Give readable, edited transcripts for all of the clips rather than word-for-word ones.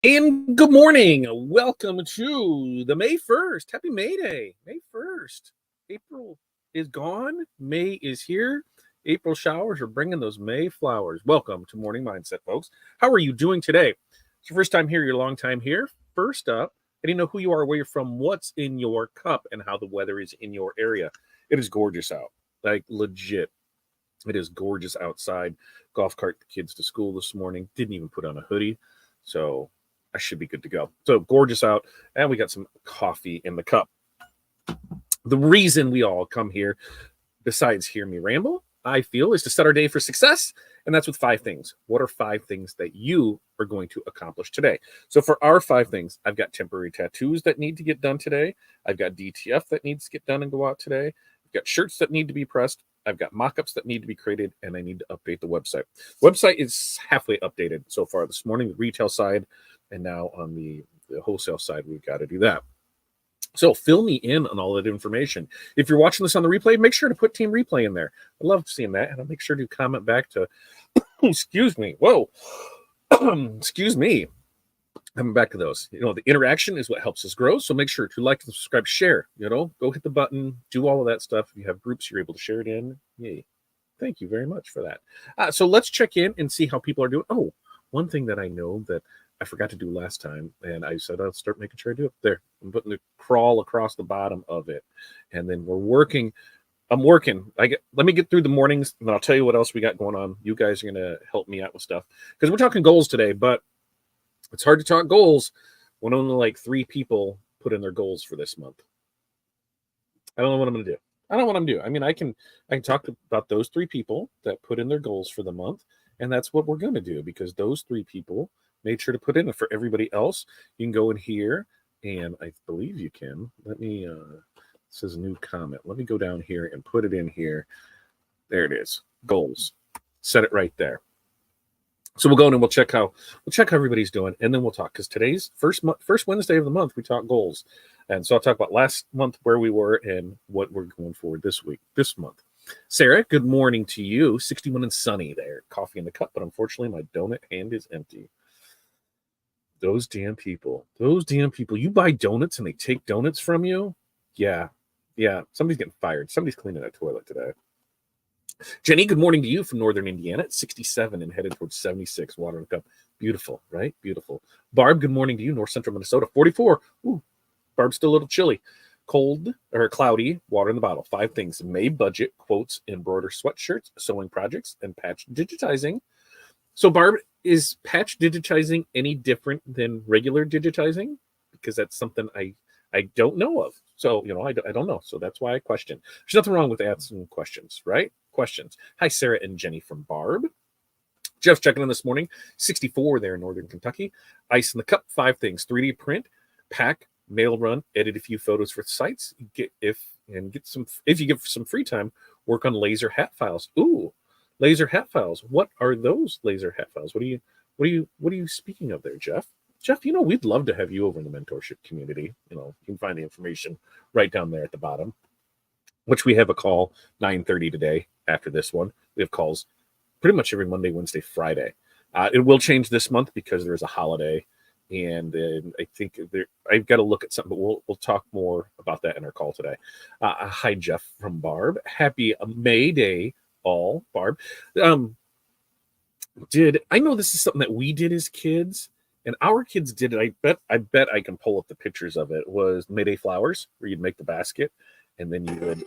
And good morning. Welcome to the May 1st. Happy May Day. May 1st. April is gone. May is here. April showers are bringing those May flowers. Welcome to Morning Mindset, folks. How are you doing today? It's your first time here, your long time here. First up, I didn't know who you are, where you're from, what's in your cup, and how the weather is in your area. It is gorgeous out. Like legit. It is gorgeous outside. Golf cart the kids to school this morning. Didn't even put on a hoodie. So I should be good to go. So gorgeous out, and we got some coffee in the cup. The reason we all come here, besides hear me ramble, I feel, is to set our day for success, and that's with 5 things. What are 5 things that you are going to accomplish today? So for our 5 things, I've got temporary tattoos that need to get done today. I've got DTF that needs to get done and go out today. I've got shirts that need to be pressed. I've got mock-ups that need to be created, and I need to update the website. Website is halfway updated so far this morning, the retail side, and now on the wholesale side, we've got to do that. So fill me in on all that information. If you're watching this on the replay, make sure to put Team Replay in there. I love seeing that, and I'll make sure to comment back to, excuse me, whoa, excuse me. Coming back to those, the interaction is what helps us grow. So make sure to like and subscribe, share, go hit the button, do all of that stuff. If you have groups you're able to share it in, yay. Thank you very much for that. So let's check in and see how people are doing. Oh, one thing that I know that I forgot to do last time, and I said I'll start making sure I do it. There, I'm putting the crawl across the bottom of it, and then we're working. I'm working. Let me get through the mornings, and then I'll tell you what else we got going on. You guys are gonna help me out with stuff because we're talking goals today, but it's hard to talk goals when only like 3 people put in their goals for this month. I don't know what I'm going to do. I don't know what I'm doing. I mean, I can talk about those 3 people that put in their goals for the month, and that's what we're going to do because those 3 people made sure to put in. For everybody else, you can go in here, and I believe you can. Let me, it says new comment. Let me go down here and put it in here. There it is. Goals. Set it right there. So we'll go in and we'll check how everybody's doing, and then we'll talk because today's first Wednesday of the month we talk goals, and so I'll talk about last month where we were and what we're going forward this month. Sarah, good morning to you. 61 and sunny there, coffee in the cup, but unfortunately my donut hand is empty. Those damn people. You buy donuts and they take donuts from you. Yeah. Somebody's getting fired. Somebody's cleaning that toilet today. Jenny, good morning to you from Northern Indiana at 67 and headed towards 76. Water in the cup. Beautiful, right? Beautiful. Barb, good morning to you. North Central Minnesota, 44. Ooh, Barb's still a little chilly. Cold or cloudy, water in the bottle. 5 things. May budget, quotes, embroider sweatshirts, sewing projects, and patch digitizing. So, Barb, is patch digitizing any different than regular digitizing? Because that's something I don't know of. So, I don't know. So that's why I question. There's nothing wrong with asking questions, right? Questions. Hi, Sarah and Jenny from Barb. Jeff's checking in this morning. 64 there in Northern Kentucky. Ice in the cup. 5 things. 3D print, pack, mail run, edit a few photos for sites. If you get some free time, work on laser hat files. Ooh, laser hat files. What are those laser hat files? What are you speaking of there, Jeff? Jeff, we'd love to have you over in the mentorship community. You can find the information right down there at the bottom, which we have a call 9:30 today after this one. We have calls pretty much every Monday, Wednesday, Friday. It will change this month because there's a holiday, and I think I've got to look at something, but we'll talk more about that in our call today. Hi, Jeff from Barb. Happy May Day, all. Barb. I know this is something that we did as kids? And our kids did it. I bet I can pull up the pictures of it. It was Mayday Flowers, where you'd make the basket, and then you would,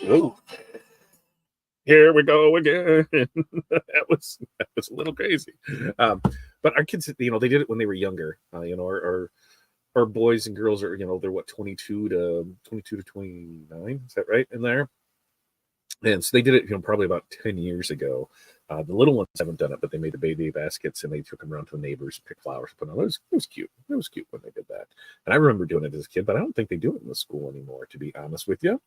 here we go again. that was a little crazy. But our kids, they did it when they were younger. Our boys and girls are, they're what, 22 to 29. Is that right in there? And so they did it, probably about 10 years ago. The little ones haven't done it, but they made the baby baskets and they took them around to the neighbors and picked flowers. It was cute. It was cute when they did that. And I remember doing it as a kid, but I don't think they do it in the school anymore, to be honest with you.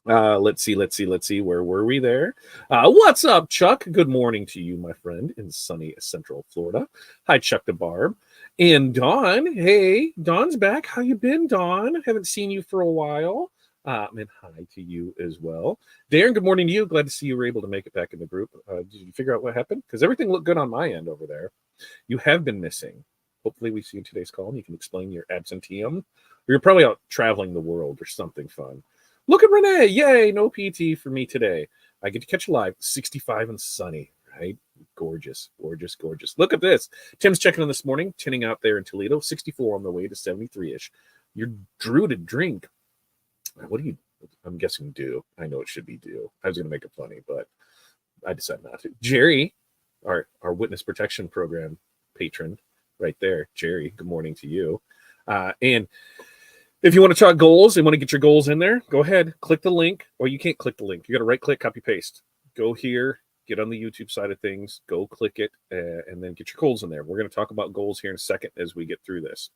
Let's see. Where were we there? What's up, Chuck? Good morning to you, my friend, in sunny Central Florida. Hi, Chuck to Barb. And Dawn. Hey, Dawn's back. How you been, Dawn? Haven't seen you for a while. And hi to you as well. Darren, good morning to you. Glad to see you were able to make it back in the group. Did you figure out what happened? Because everything looked good on my end over there. You have been missing. hopefully we see you in today's call and you can explain your absenteeism. Or you're probably out traveling the world or something fun. Look at Renee. Yay, no PT for me today. I get to catch a live, 65 and sunny, right? Gorgeous, gorgeous, gorgeous. Look at this. Tim's checking in this morning, tinning out there in Toledo, 64 on the way to 73-ish. You're Drew to drink. What do you, I'm guessing do. I know it should be do. I was going to make it funny, but I decided not to. Jerry, our witness protection program patron right there. Jerry, good morning to you. And if you want to talk goals and want to get your goals in there, go ahead, click the link. Or you can't click the link. You got to right click, copy, paste. Go here, get on the YouTube side of things, go click it, and then get your goals in there. We're going to talk about goals here in a second as we get through this.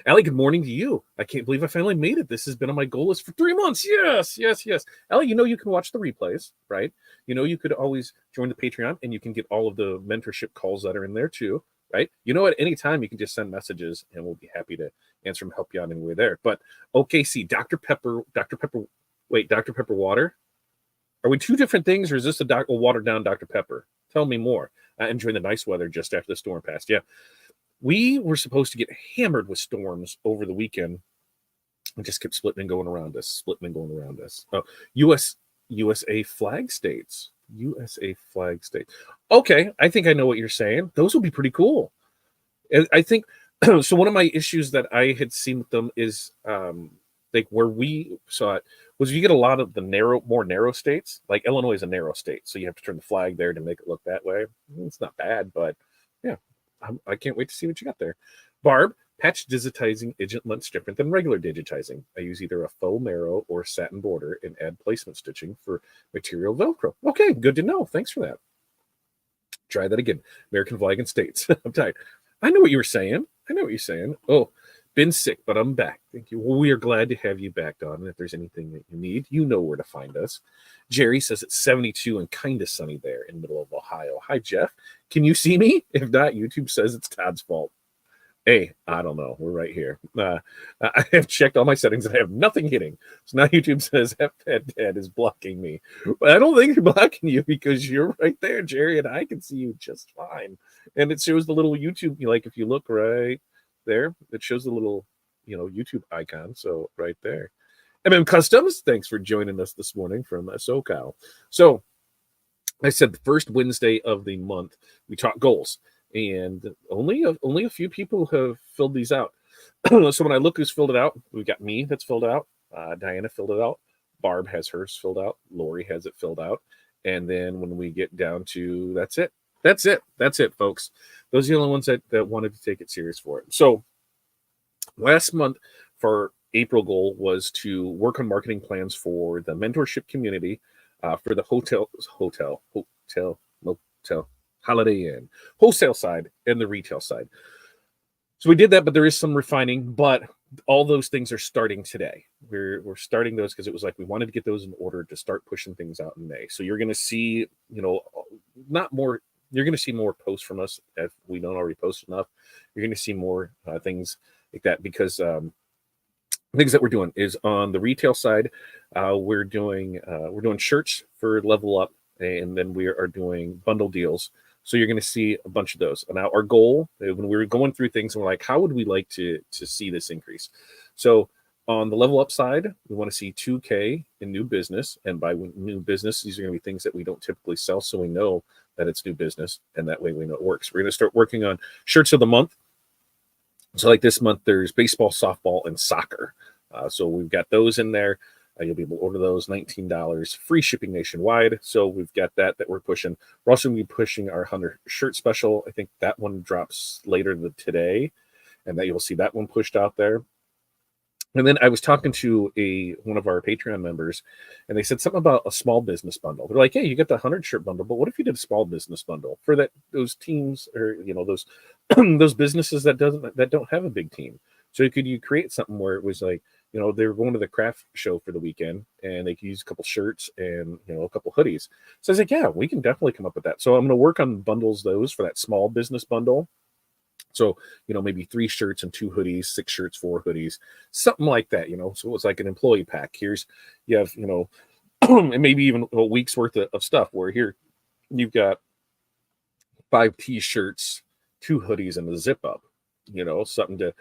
Allie, good morning to you. I can't believe I finally made it. This has been on my goal list for 3 months. Yes, yes, yes. Allie, you know you can watch the replays, right? You know you could always join the Patreon and you can get all of the mentorship calls that are in there too, right? You know, at any time you can just send messages and we'll be happy to answer them, help you out anywhere there. But OKC, Dr. Pepper water. Are we two different things or is this a watered down Dr. Pepper? Tell me more. Enjoying the nice weather just after the storm passed. Yeah. We were supposed to get hammered with storms over the weekend. It just kept splitting and going around us. Oh, USA flag states. USA flag states. Okay, I think I know what you're saying. Those will be pretty cool. I think so. One of my issues that I had seen with them is like where we saw it was you get a lot of the more narrow states. Like Illinois is a narrow state, so you have to turn the flag there to make it look that way. It's not bad, but yeah. I can't wait to see what you got there. Barb, patch digitizing isn't much different than regular digitizing. I use either a faux marrow or satin border and add placement stitching for material Velcro. Okay, good to know. Thanks for that. Try that again. American flag and states. I'm tired. I know what you were saying. Oh, been sick, but I'm back. Thank you. Well, we are glad to have you back, Don. And if there's anything that you need, you know where to find us. Jerry says it's 72 and kind of sunny there in the middle of Ohio. Hi, Jeff. Can you see me? If not, YouTube says it's Todd's fault. Hey, I don't know. We're right here. I have checked all my settings and I have nothing hitting. So now YouTube says Dad is blocking me. But I don't think you're blocking you because you're right there, Jerry, and I can see you just fine. And it shows the little YouTube, like if you look right there, it shows the little, YouTube icon. So right there. MM Customs, thanks for joining us this morning from SoCal. So I said the first Wednesday of the month, we talk goals. And only a few people have filled these out. So when I look who's filled it out, we've got me that's filled out. Diana filled it out. Barb has hers filled out. Lori has it filled out. And then when we get down to, that's it, folks. Those are the only ones that wanted to take it serious for it. So last month for April goal was to work on marketing plans for the mentorship community, for the hotel, motel, Holiday Inn, wholesale side, and the retail side. So we did that, but there is some refining, but all those things are starting today. We're starting those because it was like we wanted to get those in order to start pushing things out in May. So you're going to see, you're going to see more posts from us if we don't already post enough. You're going to see more things like that because things that we're doing is on the retail side. We're doing shirts for Level Up, and then we are doing bundle deals. So you're going to see a bunch of those. Now, our goal, when we were going through things, and we're like, how would we like to see this increase? So on the Level Up side, we want to see 2K in new business. And by new business, these are going to be things that we don't typically sell, so we know that it's new business, and that way we know it works. We're going to start working on shirts of the month. So like this month, there's baseball, softball, and soccer. So we've got those in there. You'll be able to order those, $19, free shipping nationwide. So we've got that we're pushing. We're also going to be pushing our 100 shirt special. I think that one drops later today, and that you'll see that one pushed out there. And then I was talking to one of our Patreon members, and they said something about a small business bundle. They're like, hey, you get the 100 shirt bundle, but what if you did a small business bundle for those teams or those those businesses that don't have a big team? So could you create something where it was like, they were going to the craft show for the weekend and they could use a couple shirts and, a couple hoodies. So I was like, yeah, we can definitely come up with that. So I'm going to work on bundles those for that small business bundle. So, maybe 3 shirts and 2 hoodies, 6 shirts, 4 hoodies, something like that, So it's like an employee pack. Here's, you have, and maybe even a week's worth of stuff where here you've got 5 t-shirts, 2 hoodies and a zip up, something to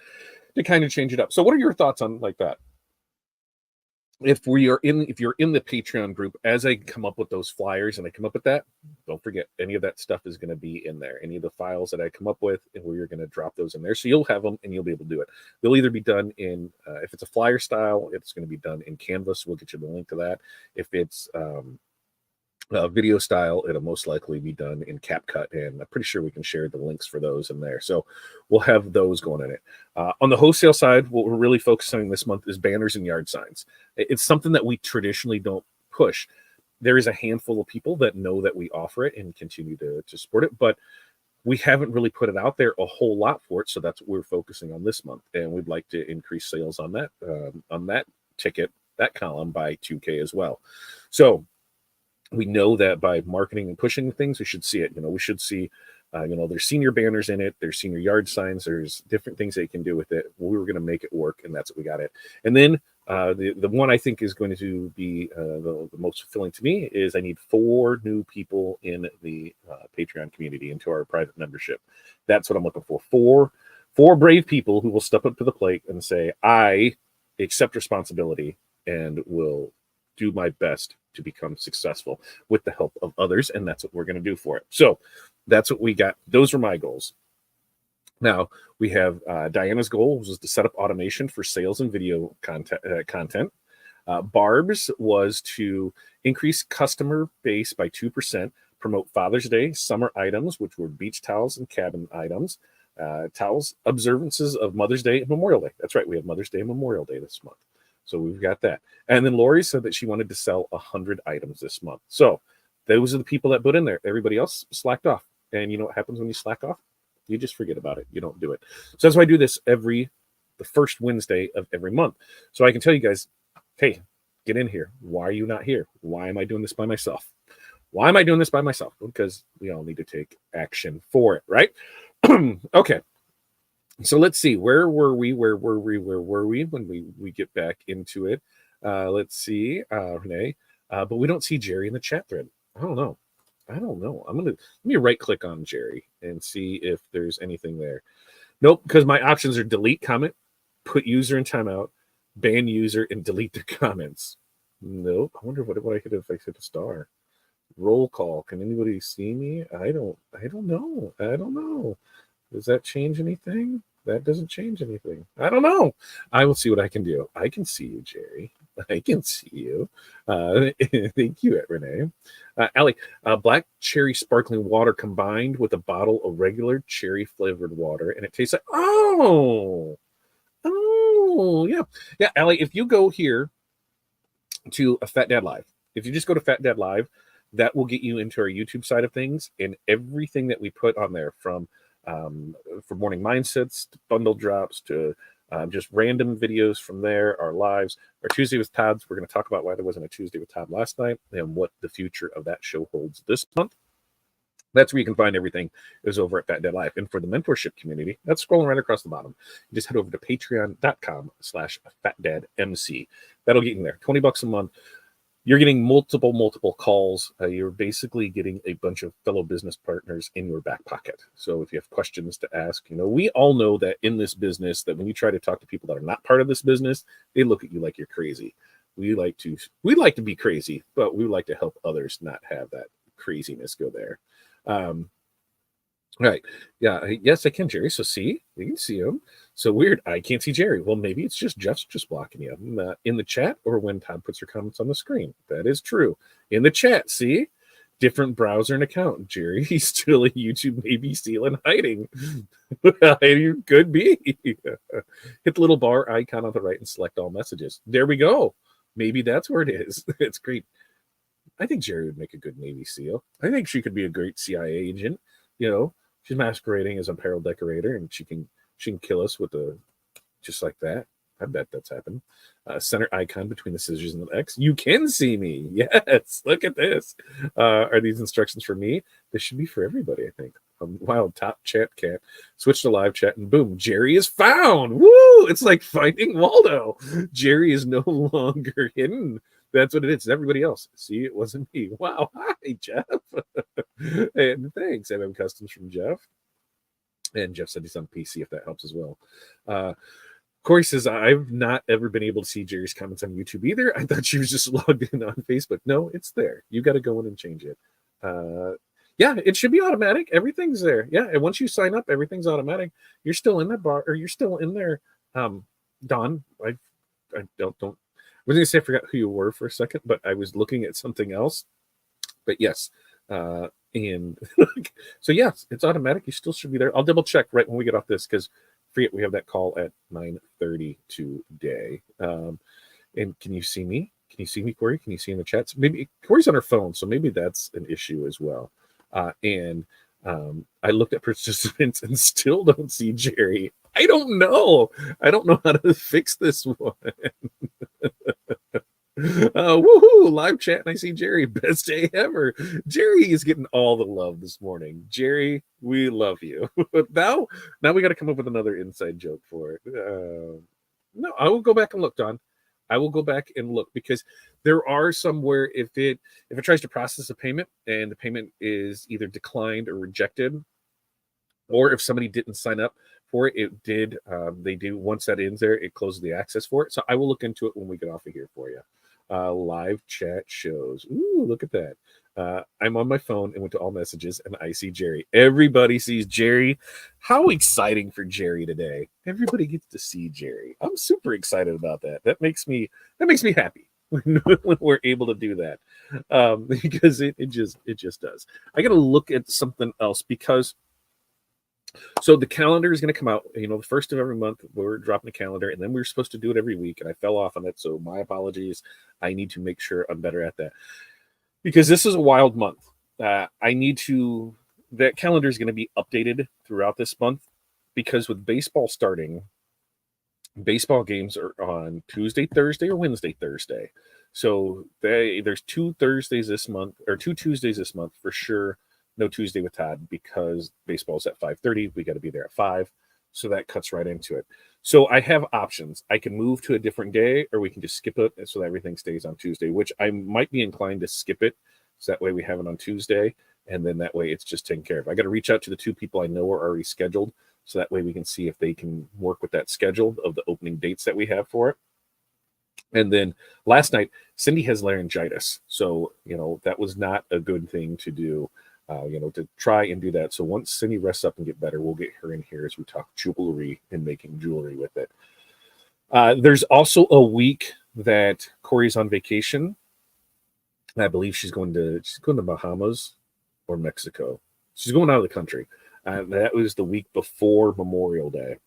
kind of change it up. So what are your thoughts on like that? If you're in the Patreon group, as I come up with those flyers and I come up with that, don't forget any of that stuff is going to be in there. Any of the files that I come up with, and we're going to drop those in there. So you'll have them and you'll be able to do it. They'll either be done in, if it's a flyer style, it's going to be done in Canvas. We'll get you the link to that. If it's video style, it'll most likely be done in CapCut, and I'm pretty sure we can share the links for those in there. So we'll have those going in it. On the wholesale side, what we're really focusing on this month is banners and yard signs. It's something that we traditionally don't push. There is a handful of people that know that we offer it and continue to support it, but we haven't really put it out there a whole lot for it. So that's what we're focusing on this month, and we'd like to increase sales on that ticket, that column, by 2K as well. So we know that by marketing and pushing things, we should see it. We should see, there's senior banners in it, there's senior yard signs, there's different things they can do with it. We were going to make it work, and that's what we got it. And then the one I think is going to be the most fulfilling to me is I need 4 new people in the Patreon community into our private membership. That's what I'm looking for. Four brave people who will step up to the plate and say, I accept responsibility and will do my best to become successful with the help of others, and that's what we're going to do for it. So that's what we got. Those are my goals. Now we have Diana's goal was to set up automation for sales and video content. Barb's was to increase customer base by 2%, promote Father's Day, summer items, which were beach towels and cabin items, towels, observances of Mother's Day and Memorial Day. That's right, we have Mother's Day and Memorial Day this month. So we've got that. And then Lori said that she wanted to sell 100 items this month. So those are the people that put in there. Everybody else slacked off. And you know what happens when you slack off? You just forget about it. You don't do it. So that's why I do this the first Wednesday of every month. So I can tell you guys, hey, get in here. Why are you not here? Why am I doing this by myself? Why am I doing this by myself? Because we all need to take action for it, right? Okay. So let's see. Where were we when we get back into it? Let's see, Renee. But we don't see Jerry in the chat thread. I don't know. Let me right click on Jerry and see if there's anything there. Nope, because my options are delete comment, put user in timeout, ban user, and delete their comments. Nope. I wonder what I hit if I hit a star. Roll call. Can anybody see me? I don't know. Does that change anything? That doesn't change anything. I don't know. I will see what I can do. I can see you, Jerry. I can see you. Thank you, Renee. Allie, black cherry sparkling water combined with a bottle of regular cherry flavored water, and it tastes like, oh, yeah. Yeah, Allie, if you go here to a Fat Dad Live, if you just go to Fat Dad Live, that will get you into our YouTube side of things, and everything that we put on there from morning mindsets to bundle drops to just random videos from there, our lives, our Tuesday with Todd's. We're going to talk about why there wasn't a Tuesday with Todd last night and what the future of that show holds this month. That's where you can find everything is over at Fat Dad Live. And for the mentorship community, that's scrolling right across the bottom. You just head over to patreon.com/FatDadMC. That'll get you there. $20 a month. You're getting multiple calls. You're basically getting a bunch of fellow business partners in your back pocket. So if you have questions to ask, we all know that in this business, that when you try to talk to people that are not part of this business, they look at you like you're crazy. We like to be crazy, but we like to help others not have that craziness go there. Right. Yeah. Yes, I can, Jerry. So see, you can see him. So weird. I can't see Jerry. Well, maybe it's just Jeff's just blocking you in the chat or when Todd puts her comments on the screen. That is true. In the chat, see? Different browser and account. Jerry, he's still a YouTube maybe stealing, hiding. You could be. Hit the little bar icon on the right and select all messages. There we go. Maybe that's where it is. It's great. I think Jerry would make a good Navy SEAL. I think she could be a great CIA agent. She's masquerading as a apparel decorator, and she can kill us with just like that. I bet that's happened. Center icon between the scissors and the X. You can see me. Yes, look at this. Are these instructions for me? This should be for everybody, I think. Wow, top chat cat. Switch to live chat, and boom, Jerry is found. Woo! It's like finding Waldo. Jerry is no longer hidden. That's what it is. It's everybody else. See, it wasn't me. Wow. Hi, Jeff. And thanks. MM Customs from Jeff. And Jeff said he's on PC, if that helps as well. Corey says, I've not ever been able to see Jerry's comments on YouTube either. I thought she was just logged in on Facebook. No, it's there. You got to go in and change it. Yeah, it should be automatic. Everything's there. Yeah, and once you sign up, everything's automatic. You're still in the bar, or you're still in there. Don, I don't. I was going to say I forgot who you were for a second, but I was looking at something else. But yes, and so yes, it's automatic. You still should be there. I'll double check right when we get off this because forget we have that call at 9:30 today. And can you see me? Can you see me, Corey? Can you see in the chats? Maybe Corey's on her phone, so maybe that's an issue as well. And I looked at participants and still don't see Jerry. I don't know. I don't know how to fix this one. Woohoo! Live chat, and I see Jerry. Best day ever. Jerry is getting all the love this morning. Jerry, we love you. now we got to come up with another inside joke for it. No, I will go back and look, Don. I will go back and look because there are some where if it tries to process a payment and the payment is either declined or rejected, or if somebody didn't sign up for it, it did. They do once that ends there, it closes the access for it. So I will look into it when we get off of here for you. Live chat shows. Ooh, look at that. I'm on my phone and went to all messages and I see Jerry. Everybody sees Jerry. How exciting for Jerry today. Everybody gets to see Jerry. I'm super excited about that. That makes me happy when we're able to do that. Because it just does. I got to look at something else because so the calendar is going to come out, the first of every month. We're dropping the calendar, and then we're supposed to do it every week, and I fell off on it, so my apologies. I need to make sure I'm better at that because this is a wild month. That calendar is going to be updated throughout this month because with baseball starting, baseball games are on Tuesday, Thursday, or Wednesday, Thursday. So there's 2 Thursdays this month, or 2 Tuesdays this month for sure. No Tuesday with Todd because baseball's at 5:30. We got to be there at 5. So that cuts right into it. So I have options. I can move to a different day or we can just skip it so that everything stays on Tuesday, which I might be inclined to skip it. So that way we have it on Tuesday. And then that way it's just taken care of. I got to reach out to the 2 people I know are already scheduled. So that way we can see if they can work with that schedule of the opening dates that we have for it. And then last night, Cindy has laryngitis. So, that was not a good thing to do. To try and do that. So once Cindy rests up and get better, we'll get her in here as we talk jewelry and making jewelry with it. There's also a week that Corey's on vacation. I believe she's going to Bahamas or Mexico. She's going out of the country. That was the week before Memorial Day.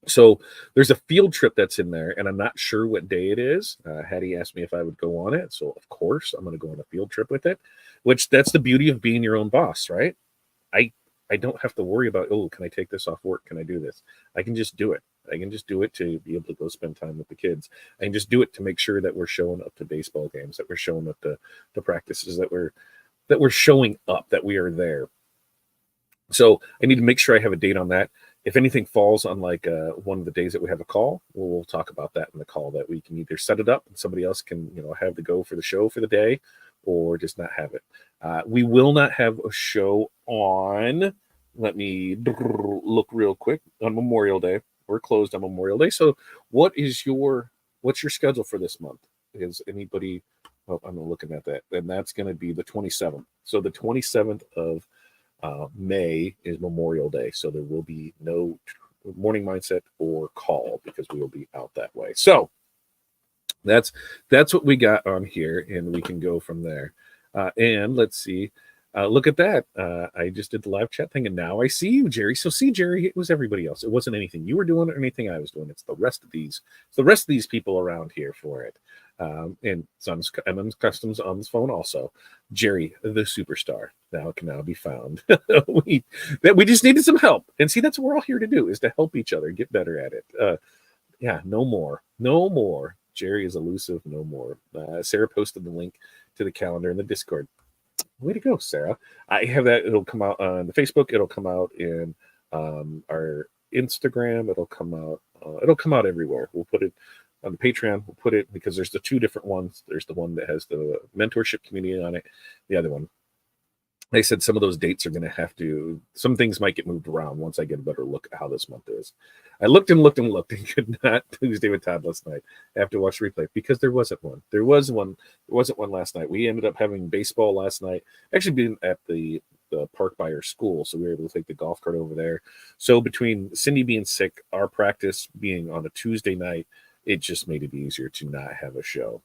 So there's a field trip that's in there, and I'm not sure what day it is. Hattie asked me if I would go on it. So, of course, I'm going to go on a field trip with it, which that's the beauty of being your own boss, right? I don't have to worry about, can I take this off work? Can I do this? I can just do it. I can just do it to be able to go spend time with the kids. I can just do it to make sure that we're showing up to baseball games, that we're showing up to practices, that we're showing up, that we are there. So I need to make sure I have a date on that. If anything falls on like one of the days that we have a call, we'll talk about that in the call, that we can either set it up and somebody else can, have the go for the show for the day, or just not have it. We will not have a show on, let me look real quick, on Memorial Day. We're closed on Memorial Day. So what's your schedule for this month? Is anybody, I'm looking at that. And that's going to be the 27th. So the 27th of May is Memorial Day, so there will be no morning mindset or call because we will be out that way. So that's what we got on here, and we can go from there. And let's see. Look at that. I just did the live chat thing, and now I see you, Jerry. So see, Jerry, it was everybody else. It wasn't anything you were doing or anything I was doing. It's the rest of these people around here for it. And MM's Customs on his phone also. Jerry, the superstar, can now be found. we just needed some help. And see, that's what we're all here to do, is to help each other get better at it. No more. Jerry is elusive, no more. Sarah posted the link to the calendar in the Discord. Way to go, Sarah. I have that. It'll come out on the Facebook. It'll come out in our Instagram. It'll come out everywhere. We'll put it on the Patreon. We'll put it, because there's the 2 different ones. There's the one that has the mentorship community on it. The other one they said some of those dates are going to have to, some things might get moved around once I get a better look at how this month is. I looked and looked and looked and could not Tuesday with Todd last night. I have to watch the replay because there wasn't one. There wasn't one last night. We ended up having baseball last night, actually being at the park by our school. So we were able to take the golf cart over there. So between Cindy being sick, our practice being on a Tuesday night, it just made it easier to not have a show.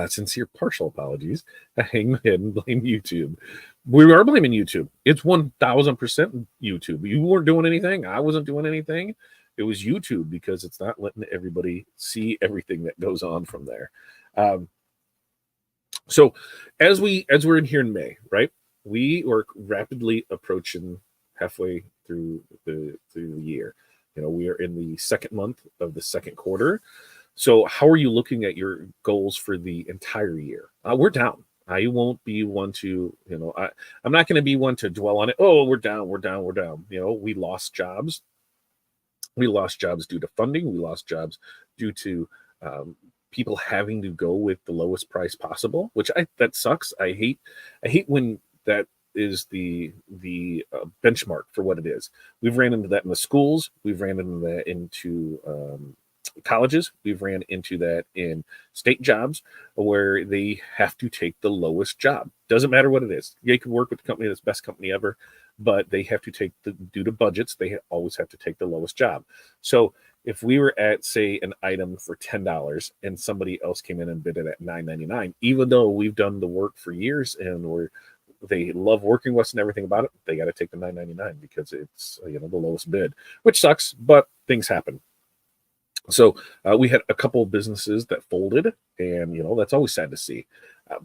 Sincere partial apologies. I hang my head and blame YouTube. We are blaming YouTube. It's 1000% YouTube. You weren't doing anything. I wasn't doing anything. It was YouTube because it's not letting everybody see everything that goes on from there. So as we're in here in May, right? We are rapidly approaching halfway through the year. We are in the second month of the second quarter. So how are you looking at your goals for the entire year? We're down. I won't be one to, I'm not going to be one to dwell on it. Oh, we're down. We lost jobs. We lost jobs due to funding. We lost jobs due to people having to go with the lowest price possible, which that sucks. I hate when that is the benchmark for what it is. We've ran into that in the schools. We've ran into that into colleges. We've ran into that in state jobs where they have to take the lowest job. Doesn't matter what it is. They could work with the company that's best company ever, but they have to take due to budgets, they always have to take the lowest job. So if we were at, say, an item for $10 and somebody else came in and bid it at $9.99, even though we've done the work for years and they love working with us and everything about it, they got to take the $9.99 because it's the lowest bid, which sucks, but things happen. So we had a couple of businesses that folded, and that's always sad to see.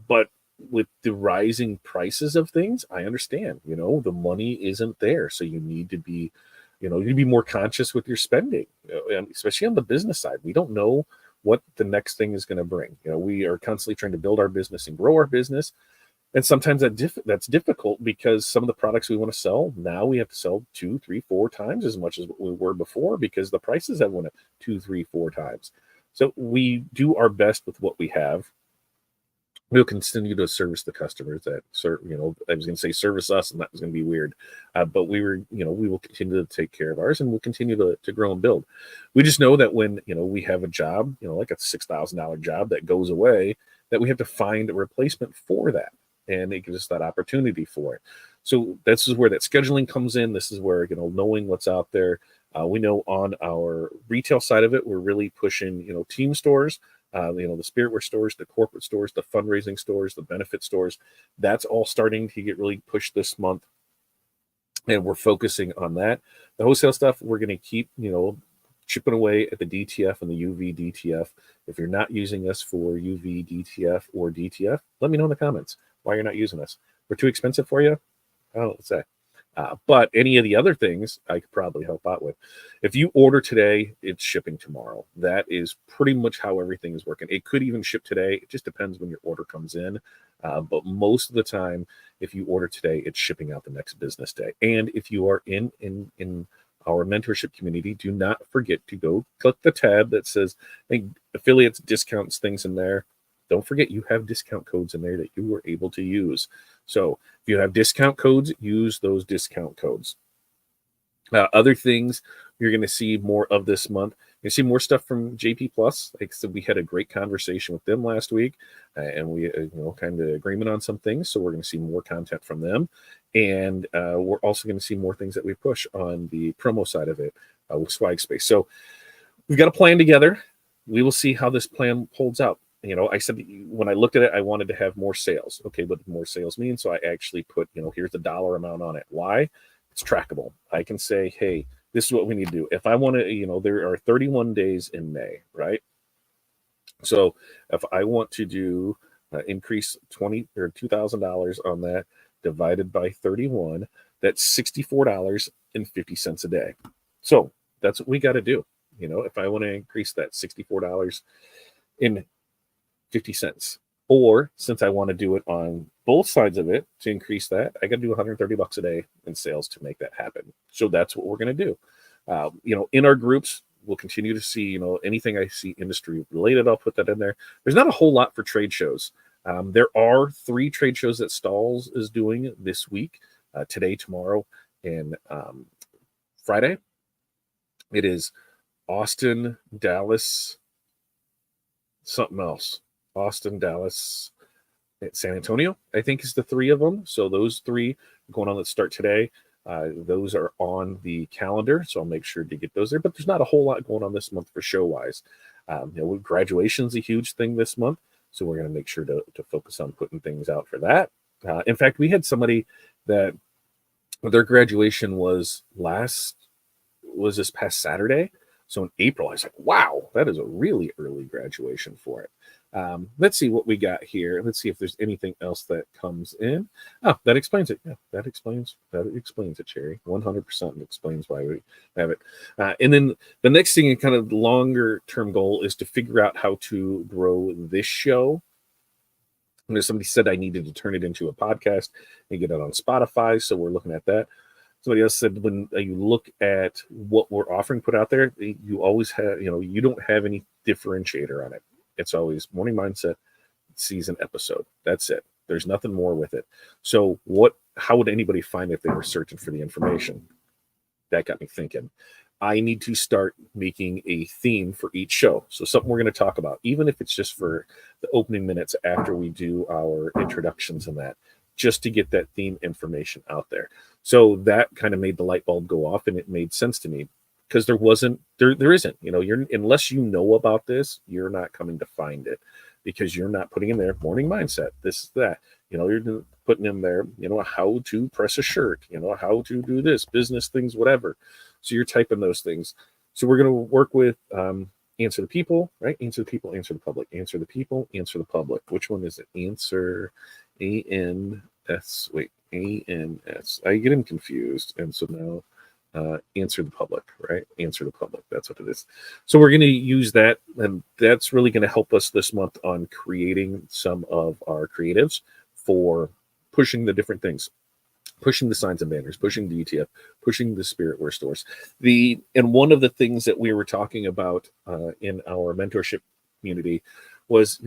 But with the rising prices of things, I understand. The money isn't there, so you need to be, more conscious with your spending, especially on the business side. We don't know what the next thing is going to bring. We are constantly trying to build our business and grow our business. And sometimes that's difficult because some of the products we want to sell, now we have to sell 2, 3, 4 times as much as we were before because the prices have went up 2, 3, 4 times. So we do our best with what we have. We'll continue to service the customers that I was going to say service us, and that was going to be weird. But we will continue to take care of ours, and we'll continue to grow and build. We just know that when, we have a job, like a $6,000 job that goes away, that we have to find a replacement for that. And it gives us that opportunity for it. So this is where that scheduling comes in. This is where, knowing what's out there. We know on our retail side of it, we're really pushing, team stores, the spiritware stores, the corporate stores, the fundraising stores, the benefit stores. That's all starting to get really pushed this month. And we're focusing on that. The wholesale stuff, we're going to keep, chipping away at the DTF and the UV DTF. If you're not using us for UV DTF or DTF, let me know in the comments why you're not using us. We're too expensive for you? I don't know what to say. But any of the other things I could probably help out with. If you order today, it's shipping tomorrow. That is pretty much how everything is working. It could even ship today. It just depends when your order comes in. But most of the time, if you order today, it's shipping out the next business day. And if you are in our mentorship community, do not forget to go click the tab that says affiliates, discounts, things in there. Don't forget you have discount codes in there that you were able to use. So if you have discount codes, use those discount codes. Other things you're going to see more of this month. You see more stuff from JP Plus. Like I said, we had a great conversation with them last week, and we kind of agreement on some things. So we're going to see more content from them, and we're also going to see more things that we push on the promo side of it with Swag.space. So we've got a plan together. We will see how this plan holds out. I said when I looked at it, I wanted to have more sales. Okay, what does more sales mean? So I actually put, here's the dollar amount on it. Why? It's trackable. I can say, hey, this is what we need to do. If I want to, there are 31 days in May, right? So if I want to do increase $20 or $2,000 on that divided by 31, that's $64.50 a day. So that's what we got to do. If I want to increase that $64 in 50 cents, or since I want to do it on both sides of it to increase that, I got to do $130 a day in sales to make that happen. So that's what we're going to do. In our groups, we'll continue to see, anything I see industry related, I'll put that in there. There's not a whole lot for trade shows. There are 3 trade shows that Stalls is doing this week, today, tomorrow, and Friday. It is Austin, Dallas, something else. Austin, Dallas, San Antonio, I think is the 3 of them. So those 3 going on that start today. Those are on the calendar, so I'll make sure to get those there. But there's not a whole lot going on this month for show-wise. Graduation's a huge thing this month, so we're going to make sure to focus on putting things out for that. In fact, we had somebody that their graduation was this past Saturday. So in April, I was like, wow, that is a really early graduation for it. Let's see what we got here. Let's see if there's anything else that comes in. Oh, that explains it. Yeah, that explains it, Cherry. 100% explains why we have it. And then the next thing, and kind of longer term goal, is to figure out how to grow this show. Somebody said I needed to turn it into a podcast and get it on Spotify. So we're looking at that. Somebody else said when you look at what we're offering put out there, you always have, you don't have any differentiator on it. It's always Morning Mindset season episode. That's it. There's nothing more with it. So how would anybody find if they were searching for the information? That got me thinking. I need to start making a theme for each show. So something we're going to talk about, even if it's just for the opening minutes after we do our introductions and that, just to get that theme information out there. So that kind of made the light bulb go off, and it made sense to me because there isn't, unless you know about this, you're not coming to find it because you're not putting in there morning mindset, this, that, you're putting in there, how to press a shirt, how to do this, business things, whatever. So you're typing those things. So we're going to work with answer the people, right? Answer the people, answer the public, answer the people, answer the public. Which one is it? Answer ANS. Wait, ANS. I get them confused. And so now answer the public, right? Answer the public. That's what it is. So we're going to use that. And that's really going to help us this month on creating some of our creatives for pushing the different things. Pushing the signs and banners, pushing the ETF, pushing the spiritware stores. And one of the things that we were talking about in our mentorship community was,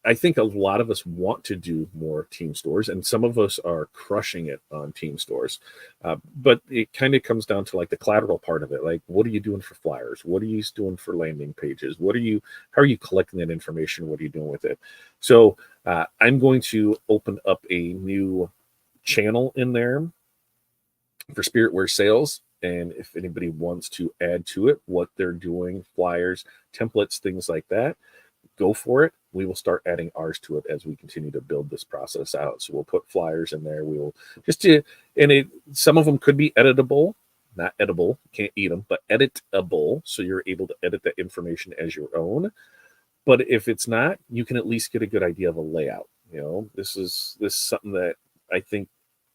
I think a lot of us want to do more team stores, and some of us are crushing it on team stores. But it kind of comes down to like the collateral part of it. Like, what are you doing for flyers? What are you doing for landing pages? How are you collecting that information? What are you doing with it? So I'm going to open up a new channel in there for spiritware sales, and if anybody wants to add to it what they're doing, flyers, templates, things like that, go for it. We will start adding ours to it as we continue to build this process out. So we'll put flyers in there. We will some of them could be editable, not edible, can't eat them, but editable, so you're able to edit that information as your own. But if it's not, you can at least get a good idea of a layout. This is something that I think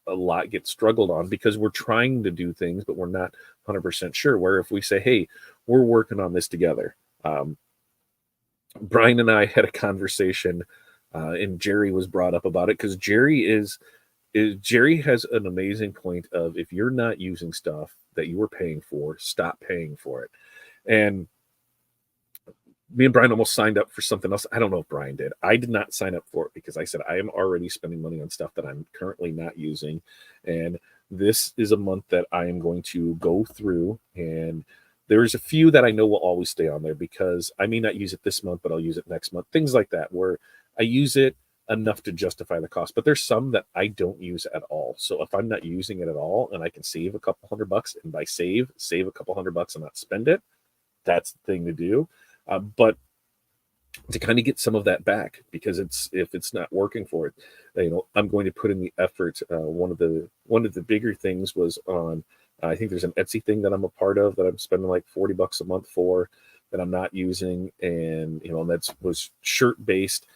a lot gets struggled on because we're trying to do things, but we're not 100% sure. Where if we say, hey, we're working on this together. Brian and I had a conversation and Jerry was brought up about it because Jerry has an amazing point of, if you're not using stuff that you were paying for, stop paying for it. And me and Brian almost signed up for something else. I don't know if Brian did. I did not sign up for it because I said I am already spending money on stuff that I'm currently not using. And this is a month that I am going to go through, and there's a few that I know will always stay on there because I may not use it this month, but I'll use it next month. Things like that, where I use it enough to justify the cost. But there's some that I don't use at all. So if I'm not using it at all and I can save a couple $100, and by save a couple $100 and not spend it, that's the thing to do. But to kind of get some of that back, because if it's not working for it, I'm going to put in the effort. One of the bigger things was on, I think there's an Etsy thing that I'm a part of that I'm spending like $40 a month for, that I'm not using. And, that was shirt based.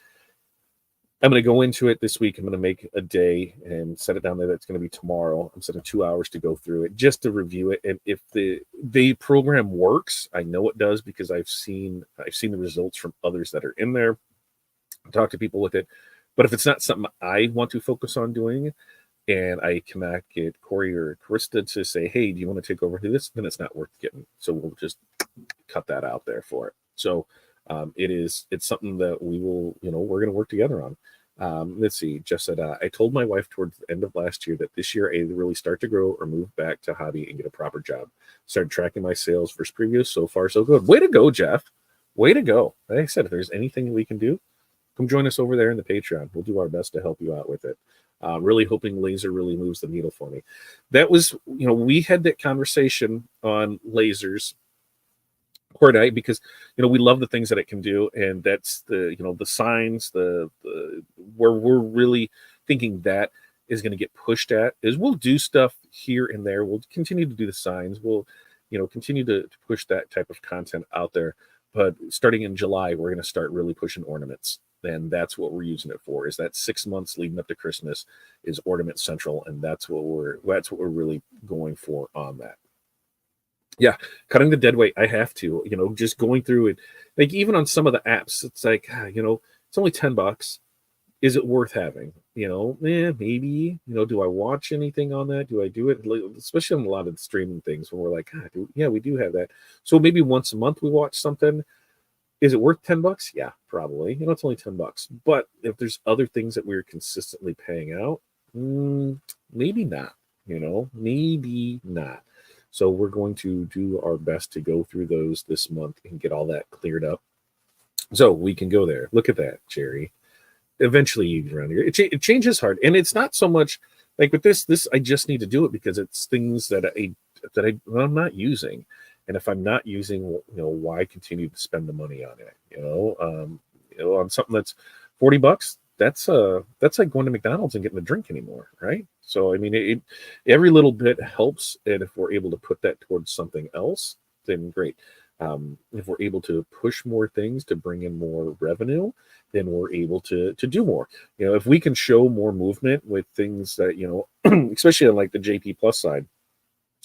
I'm going to go into it this week. I'm going to make a day and set it down there. That's going to be tomorrow. I'm setting 2 hours to go through it just to review it. And if the program works, I know it does because I've seen the results from others that are in there. Talk to people with it. But if it's not something I want to focus on doing, and I cannot get Corey or Krista to say, hey, do you want to take over to this? Then it's not worth getting. So we'll just cut that out there for it. So it's something that we will, we're going to work together on. Let's see. Jeff said, I told my wife towards the end of last year that this year I either really start to grow or move back to hobby and get a proper job. Started tracking my sales versus previous. So far, so good. Way to go, Jeff. Way to go. Like I said, if there's anything we can do, come join us over there in the Patreon. We'll do our best to help you out with it. Really hoping laser really moves the needle for me. That was, we had that conversation on lasers Cordite because we love the things that it can do, and that's the signs, the where we're really thinking that is going to get pushed at is we'll do stuff here and there. We'll continue to do the signs. We'll continue to push that type of content out there. But starting in July, we're going to start really pushing ornaments, and that's what we're using it for. Is that 6 months leading up to Christmas is Ornament Central, and that's what we're really going for on that. Yeah, cutting the dead weight. I have to, just going through it. Like even on some of the apps, it's like, it's only $10. Is it worth having? Maybe. Do I watch anything on that? Do I do it? Especially on a lot of the streaming things when we're like, we do have that. So maybe once a month we watch something. Is it worth $10? Yeah, probably. It's only $10. But if there's other things that we're consistently paying out, maybe not. Maybe not. So we're going to do our best to go through those this month and get all that cleared up so we can go there. Look at that, Jerry. Eventually around here, it changes hard. And it's not so much like with this, I just need to do it because it's things that I'm not using. And if I'm not using, why continue to spend the money on it? On something that's $40, that's like going to McDonald's and getting a drink anymore, right? So I mean, every little bit helps, and if we're able to put that towards something else, then great. If we're able to push more things to bring in more revenue, then we're able to do more. If we can show more movement with things that especially on like the JP Plus side,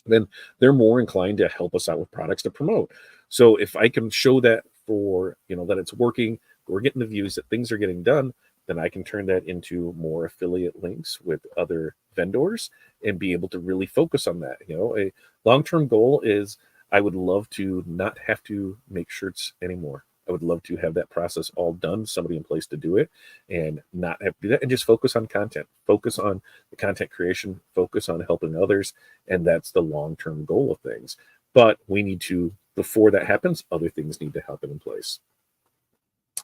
then they're more inclined to help us out with products to promote. So if I can show that for that it's working, we're getting the views, that things are getting done, then I can turn that into more affiliate links with other vendors and be able to really focus on that. A long-term goal is I would love to not have to make shirts anymore. I would love to have that process all done, somebody in place to do it, and not have to do that, and just focus on content, focus on the content creation, focus on helping others. And that's the long-term goal of things. But we need to, before that happens, other things need to happen in place.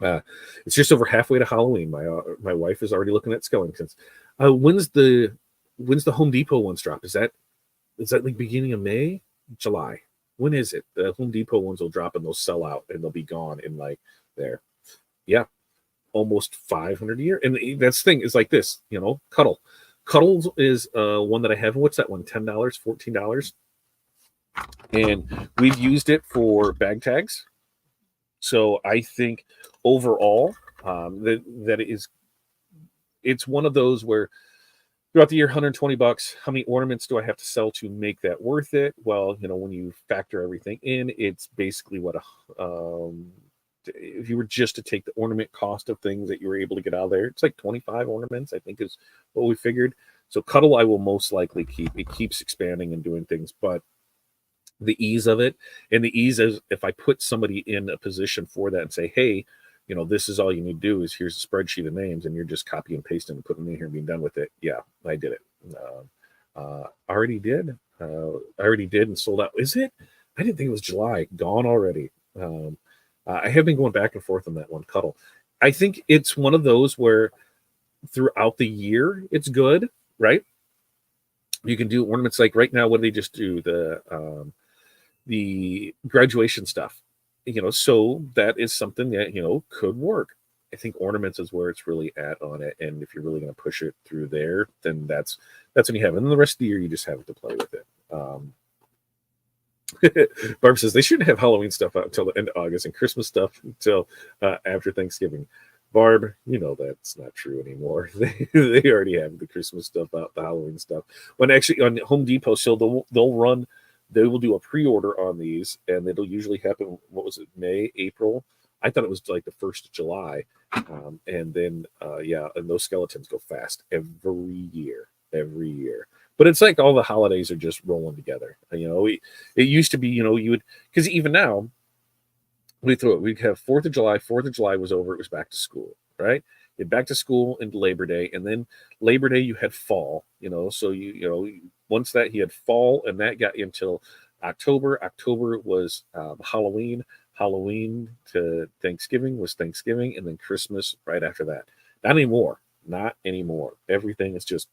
It's just over halfway to Halloween. My wife is already looking at skeletons. When's the Home Depot ones drop? Is that like beginning of May, July? When is it? The Home Depot ones will drop and they'll sell out and they'll be gone in like there. Yeah, almost 500 a year. And that's the thing is like this. Cuddles is one that I have. What's that one? $10, $14, and we've used it for bag tags. So I think overall it's one of those where throughout the year, $120. How many ornaments do I have to sell to make that worth it? Well, when you factor everything in, it's basically what if you were just to take the ornament cost of things that you were able to get out of there, it's like 25 ornaments, I think is what we figured. So Cuddle, I will most likely keep. It keeps expanding and doing things, but the ease of it, and the ease is if I put somebody in a position for that and say, hey, this is all you need to do is here's a spreadsheet of names and you're just copy and pasting and putting them in here and being done with it. Yeah, I did it. Already did. I already did and sold out. Is it? I didn't think it was July. Gone already. I have been going back and forth on that one, Cuddle. I think it's one of those where throughout the year it's good, right? You can do ornaments like right now. What do they just do? The graduation stuff. So that is something that could work. I think ornaments is where it's really at on it, and if you're really going to push it through there, then that's when you have it. And the rest of the year you just have to play with it. Barb says they shouldn't have Halloween stuff out until the end of August and Christmas stuff until after Thanksgiving. Barb, that's not true anymore. They already have the Christmas stuff out, the Halloween stuff. When actually on Home Depot, so they will do a pre-order on these, and it'll usually happen, what was it, May, April? I thought it was like the 1st of July. And then, and those skeletons go fast every year. But it's like all the holidays are just rolling together. It used to be, you would, because even now, we'd have 4th of July. 4th of July was over. It was back to school, right? You had back to school and Labor Day, and then Labor Day you had fall. So once that you had fall, and that got you until October. October was Halloween. Halloween to Thanksgiving was Thanksgiving, and then Christmas right after that. Not anymore. Not anymore. Everything is just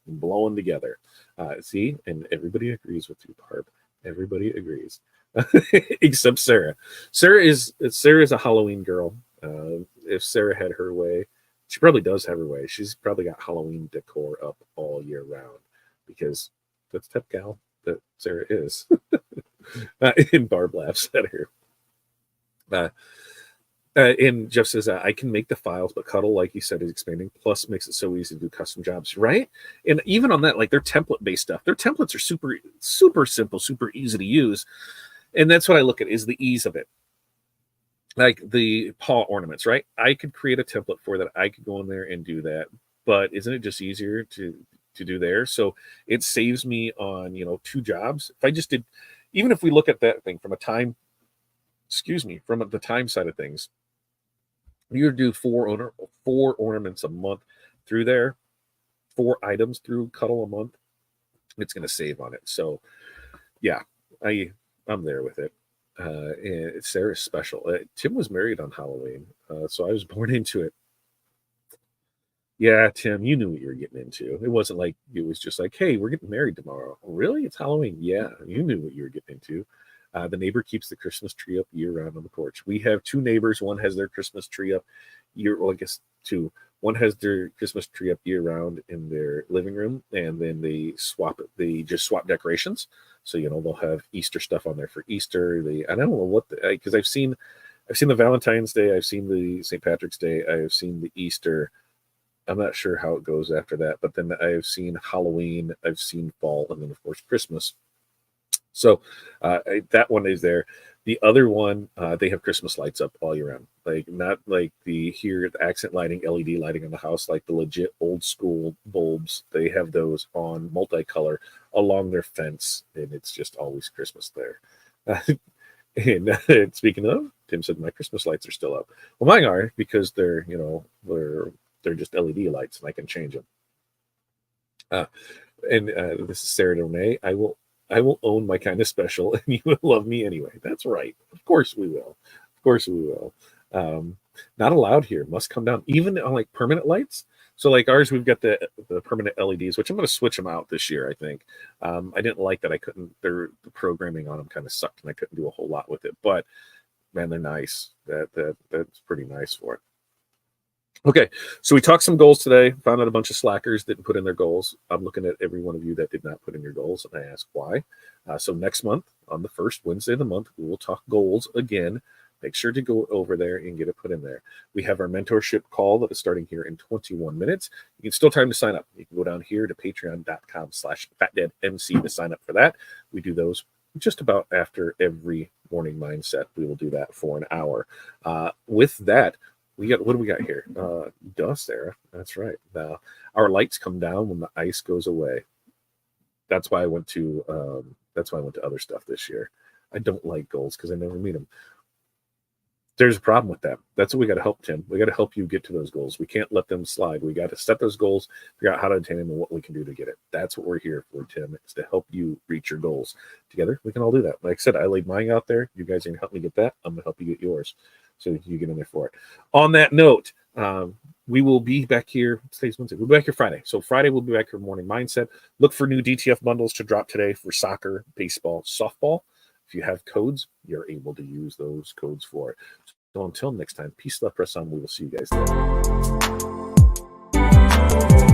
blowing together. See, and everybody agrees with you, Barb. Everybody agrees, except Sarah. Sarah is a Halloween girl. If Sarah had her way, she probably does have her way. She's probably got Halloween decor up all year round because that's the type of gal that Sarah is. And Barb laughs at her. And Jeff says, I can make the files, but Cuddle, like you said, is expanding. Plus, makes it so easy to do custom jobs, right? And even on that, like their template-based stuff, their templates are super, super simple, super easy to use. And that's what I look at is the ease of it. Like the paw ornaments, right? I could create a template for that. I could go in there and do that. But isn't it just easier to do there? So it saves me on, 2 jobs. If I just did, even if we look at that thing from the time side of things, you do 4 ornaments a month through there, 4 items through Cuddle a month. It's going to save on it. So yeah, I'm there with it. And Sarah's special. Tim was married on Halloween, so I was born into it. Yeah, Tim, you knew what you were getting into. It wasn't like it was just like, hey, we're getting married tomorrow. Really? It's Halloween. Yeah, you knew what you were getting into. The neighbor keeps the Christmas tree up year-round on the porch. We have 2 neighbors. One has their Christmas tree up I guess 2. One has their Christmas tree up year-round in their living room, and then they just swap decorations. So, they'll have Easter stuff on there for Easter. I don't know what, because I've seen the Valentine's Day, I've seen the St. Patrick's Day, I've seen the Easter. I'm not sure how it goes after that, but then I've seen Halloween, I've seen fall, and then of course Christmas. So that one is there. The other one, they have Christmas lights up all year round. Like not like the accent lighting, LED lighting on the house, like the legit old school bulbs. They have those on multicolor along their fence, and it's just always Christmas there. And speaking of, Tim said my Christmas lights are still up. Well, mine are because they're just LED lights, and I can change them. And this is Sarah Donay. I will own my kind of special, and you will love me anyway. That's right. Of course we will. Of course we will. Not allowed here. Must come down. Even on like permanent lights. So like ours, we've got the permanent LEDs, which I'm going to switch them out this year, I think. I didn't like that I couldn't. The programming on them kind of sucked, and I couldn't do a whole lot with it. But man, they're nice. That's pretty nice for it. Okay, so we talked some goals today. Found out a bunch of slackers didn't put in their goals. I'm looking at every one of you that did not put in your goals, and I ask why. So next month, on the first Wednesday of the month, we will talk goals again. Make sure to go over there and get it put in there. We have our mentorship call that is starting here in 21 minutes. You can still time to sign up. You can go down here to patreon.com/fatdadmc to sign up for that. We do those just about after every morning mindset. We will do that for an hour. With that, what do we got here? Dust, Sarah. That's right. Our lights come down when the ice goes away. That's why I went to other stuff this year. I don't like goals because I never meet them. There's a problem with that. That's what we got to help, Tim. We got to help you get to those goals. We can't let them slide. We got to set those goals, figure out how to attain them, and what we can do to get it. That's what we're here for, Tim. It's to help you reach your goals. Together, we can all do that. Like I said, I laid mine out there. You guys are going to help me get that. I'm going to help you get yours. So you get in there for it. On that note, we will be back here. Today's Wednesday. We'll be back here Friday. So Friday, we'll be back for Morning Mindset. Look for new DTF bundles to drop today for soccer, baseball, softball. If you have codes, you're able to use those codes for it. So until next time, peace, love, press on. We will see you guys there.